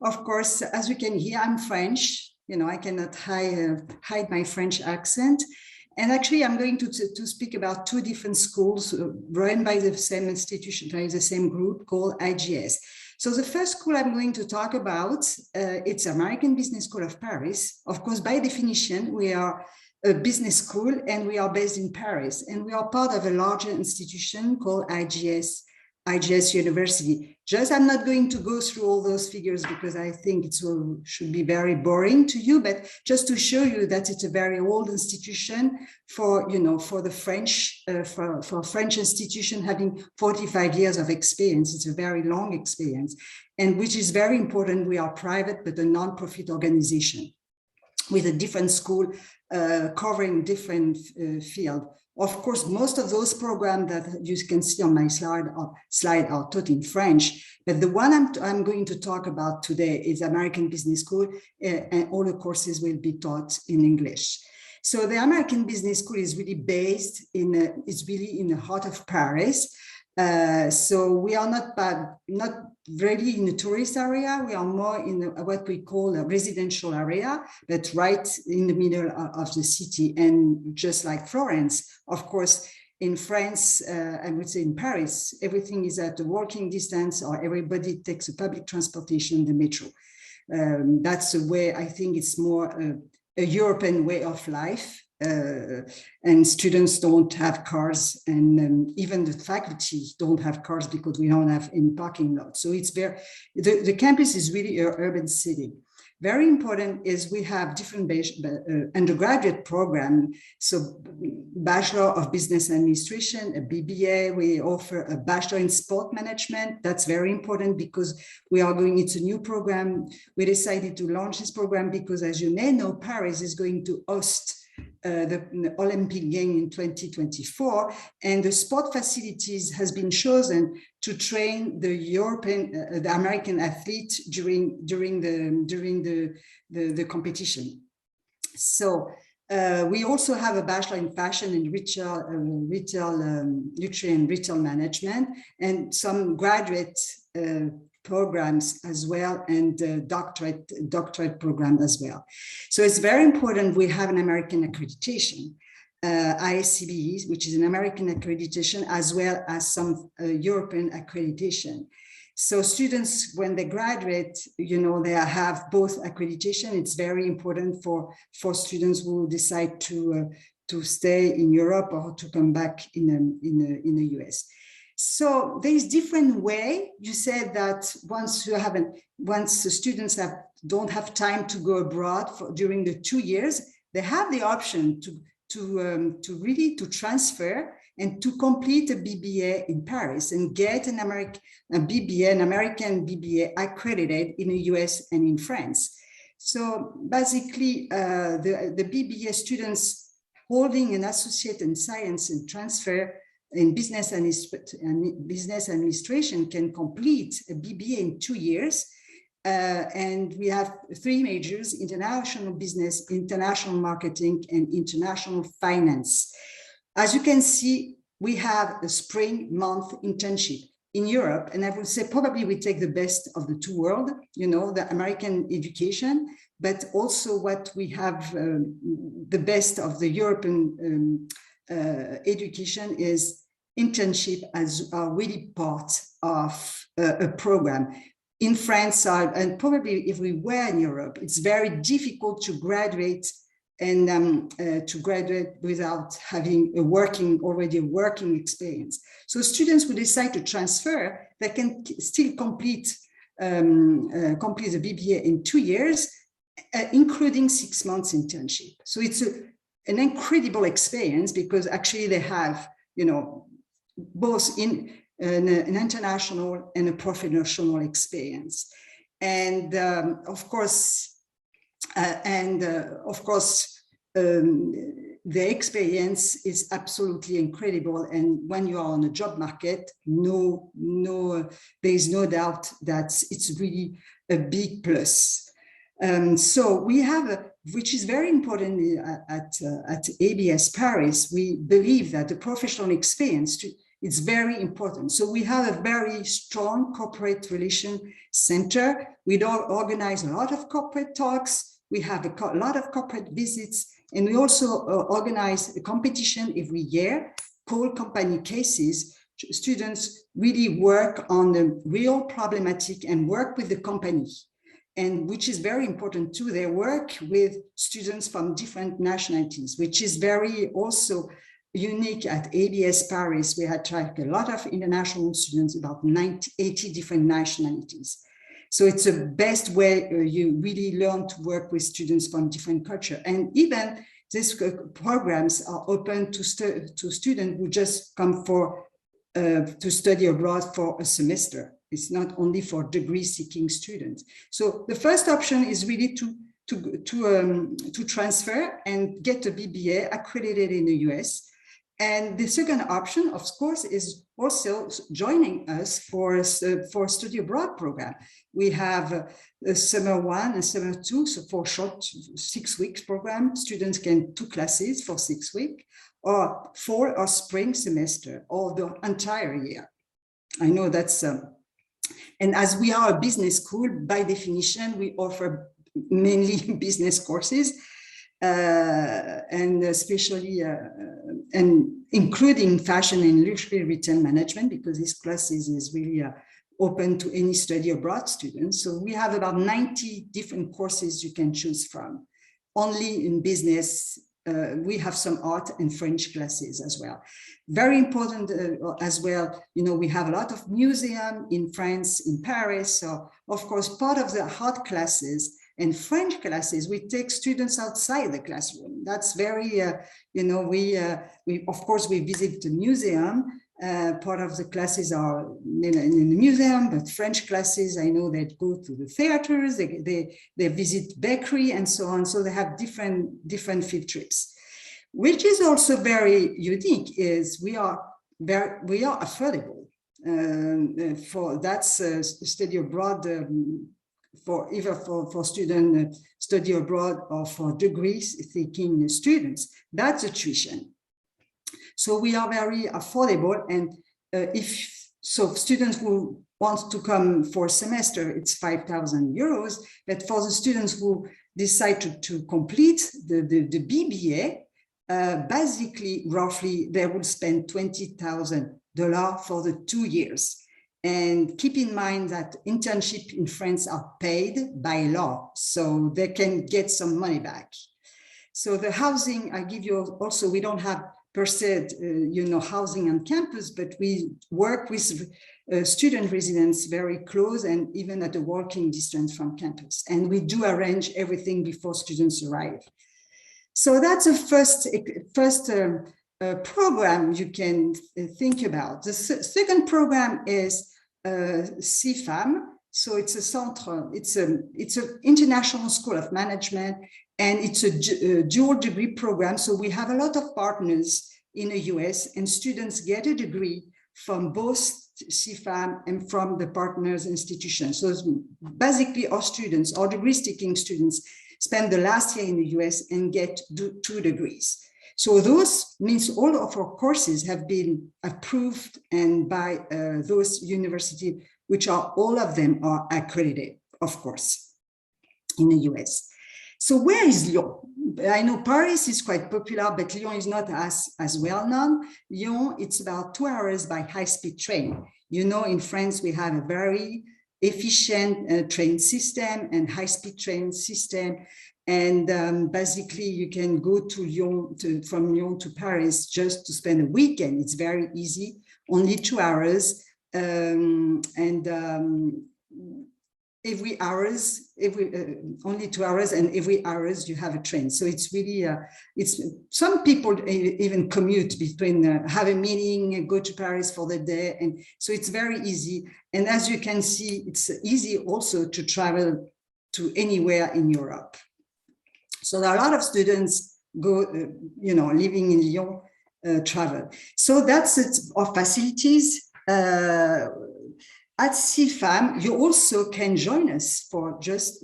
of course, as you can hear, I'm French. I cannot hide my French accent. And actually, I'm going to speak about two different schools run by the same institution, by the same group called IGS. So the first school I'm going to talk about, it's American Business School of Paris. Of course, by definition, we are a business school and we are based in Paris. And we are part of a larger institution called IGS University. I'm not going to go through all those figures because I think it should be very boring to you, but just to show you that it's a very old institution for the French, for a French institution having 45 years of experience. It's a very long experience, and which is very important. We are private, but a non-profit organization with a different school covering different field. Of course, most of those programs that you can see on my slide are taught in French, but the one I'm going to talk about today is American Business School, and all the courses will be taught in English. So the American Business School is really based in the heart of Paris. So we are not really in the tourist area. We are more in what we call a residential area, but right in the middle of the city. And just like Florence, of course, in France, I would say in Paris, everything is at a walking distance, or everybody takes a public transportation, the metro. That's the way I think it's more a European way of life. And students don't have cars, and even the faculty don't have cars because we don't have any parking lot. So it's the campus is really an urban city. Very important is we have different undergraduate program. So Bachelor of Business Administration, a BBA, we offer a Bachelor in Sport Management. That's very important because it's a new program. We decided to launch this program because, as you may know, Paris is going to host the Olympic Games in 2024, and the sport facilities has been chosen to train the American athlete during the competition. So we also have a Bachelor in Fashion and Luxury and Retail Management, and some graduate programs as well, and doctorate program as well. So it's very important we have an American accreditation, ISCB, which is an American accreditation, as well as some European accreditation. So students, when they graduate, they have both accreditation. It's very important for students who decide to stay in Europe or to come back in the US. So there is different way. You said that once the students don't have time to go abroad during the 2 years, they have the option to transfer and to complete a BBA in Paris and get an American BBA accredited in the US and in France. So basically, the BBA students holding an associate in science and transfer in business administration can complete a BBA in 2 years. And we have 3 majors: international business, international marketing, and international finance. As you can see, we have a spring month internship in Europe. And I would say probably we take the best of the two worlds, the American education, but also what we have, the best of the European education is internship as really part of a program. In France, and probably if we were in Europe, it's very difficult to graduate and without having already a working experience. So students who decide to transfer, they can still complete the BBA in 2 years, including 6 months internship. So it's an incredible experience because actually they have, both in an international and a professional experience. And of course, the experience is absolutely incredible. And when you are on the job market, there is no doubt that it's really a big plus. So we have, which is very important at ABS Paris, we believe that the professional experience It's very important. So we have a very strong corporate relation center. We don't organize a lot of corporate talks. We have a lot of corporate visits, and we also organize a competition every year called company cases. Students really work on the real problematic and work with the company, and which is very important too. They work with students from different nationalities, which is very also unique at ABS Paris. We had tried a lot of international students, about 80 different nationalities. So it's the best way you really learn to work with students from different culture. And even these programs are open to students who just come for to study abroad for a semester. It's not only for degree-seeking students. So the first option is really to transfer and get a BBA accredited in the US. And the second option, of course, is also joining us for study abroad program. We have a summer 1 and summer 2, so for short 6 weeks program, students can 2 classes for 6 weeks, or fall or spring semester, or the entire year. I know that's, and as we are a business school, by definition, we offer mainly business courses, and especially, and including fashion and luxury retail management, because this classes is really open to any study abroad students. So we have about 90 different courses you can choose from. Only in business, we have some art and French classes as well. Very important as well, you know, we have a lot of museum in France, in Paris. So of course, part of the art classes and French classes, we take students outside the classroom. That's very, you know, we of course, we visit the museum. Part of the classes are in the museum, but French classes, I know they go to the theaters, they visit bakery and so on. So they have different field trips. Which is also very unique is we are affordable. For that's study abroad, for either for student study abroad or for degree-seeking students. That's a tuition. So we are very affordable, and if so, students who want to come for a semester, it's 5,000 euros. But for the students who decide to complete the BBA, basically, roughly, they will spend $20,000 for the 2 years. And keep in mind that internships in France are paid by law, so they can get some money back. So the housing, I give you also, we don't have per se, you know, housing on campus, but we work with student residents very close and even at a walking distance from campus. And we do arrange everything before students arrive. So that's the first program you can think about. The second program is CEFAM. So it's a centre, it's an international school of management, and it's a dual degree program. So we have a lot of partners in the US, and students get a degree from both CEFAM and from the partners institutions. So basically our students, our degree-seeking students, spend the last year in the US and get 2 degrees. So those means all of our courses have been approved and by those universities, which are all of them are accredited, of course, in the US. So where is Lyon? I know Paris is quite popular, but Lyon is not as well known. Lyon, it's about 2 hours by high-speed train. You know, in France, we have a very efficient train system and high-speed train system. And basically, you can go to Lyon, from Lyon to Paris just to spend a weekend. It's very easy, only 2 hours. Every hours, only 2 hours, and every hours you have a train. So it's really, some people even commute between, have a meeting, go to Paris for the day. And so it's very easy. And as you can see, it's easy also to travel to anywhere in Europe. So there are a lot of students go, you know, living in Lyon, travel. So that's it, our facilities. At CEFAM, you also can join us for just,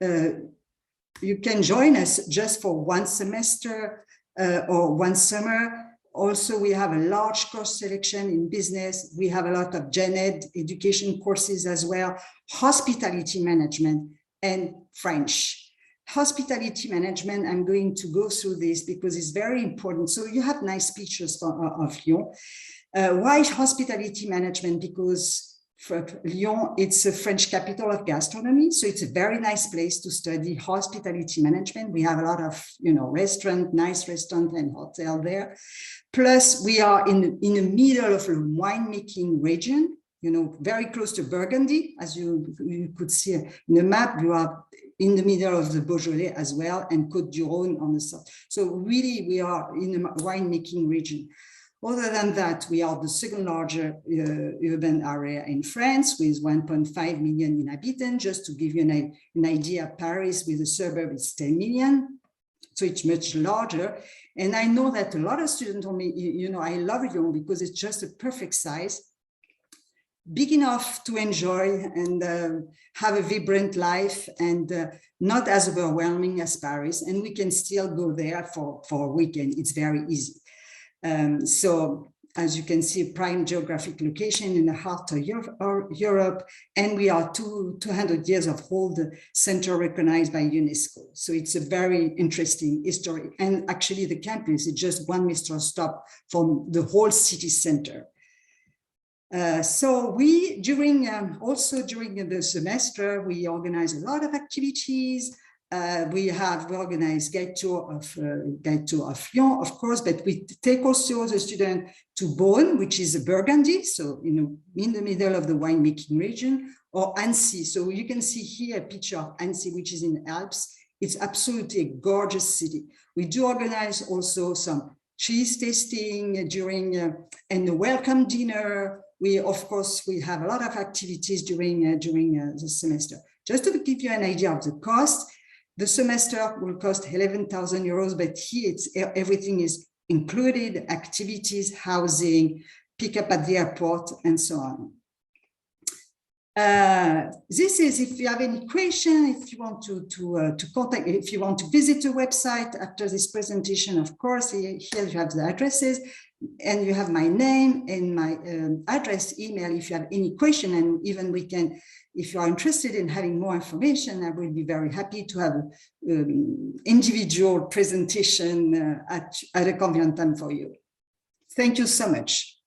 you can join us just for 1 semester or 1 summer. Also, we have a large course selection in business. We have a lot of gen ed education courses as well, hospitality management and French. Hospitality management, I'm going to go through this because it's very important. So you have nice pictures of Lyon. Why hospitality management? Because for Lyon, it's a French capital of gastronomy. So it's a very nice place to study hospitality management. We have a lot of, nice restaurant and hotel there. Plus we are in the middle of a winemaking region, very close to Burgundy. As you could see in the map, you are in the middle of the Beaujolais as well, and Côte du Rhône on the south. So really we are in a winemaking region. Other than that, we are the second largest urban area in France with 1.5 million inhabitants. Just to give you an idea, Paris with a suburb is 10 million. So it's much larger. And I know that a lot of students told me, I love Lyon because it's just a perfect size, big enough to enjoy and have a vibrant life, and not as overwhelming as Paris. And we can still go there for a weekend. It's very easy. So as you can see, prime geographic location in the heart of Europe, and we are 200 years of old center recognized by UNESCO. So it's a very interesting history. And actually the campus is just one metro stop from the whole city center. So we, during the semester, we organize a lot of activities. We organized guide tour of Lyon, of course, but we take also the student to Beaune, which is a Burgundy, so in the middle of the winemaking region, or Annecy. So you can see here a picture of Annecy, which is in the Alps. It's absolutely a gorgeous city. We do organize also some cheese tasting during and a welcome dinner. We have a lot of activities during the semester. Just to give you an idea of the cost, the semester will cost 11,000 euros, but here everything is included: activities, housing, pick up at the airport, and so on. This is, if you have any question, if you want to contact, if you want to visit the website after this presentation, of course, here you have the addresses, and you have my name and my address, email, if you have any question, and even we can, if you are interested in having more information, I will be very happy to have an individual presentation at a convenient time for you. Thank you so much.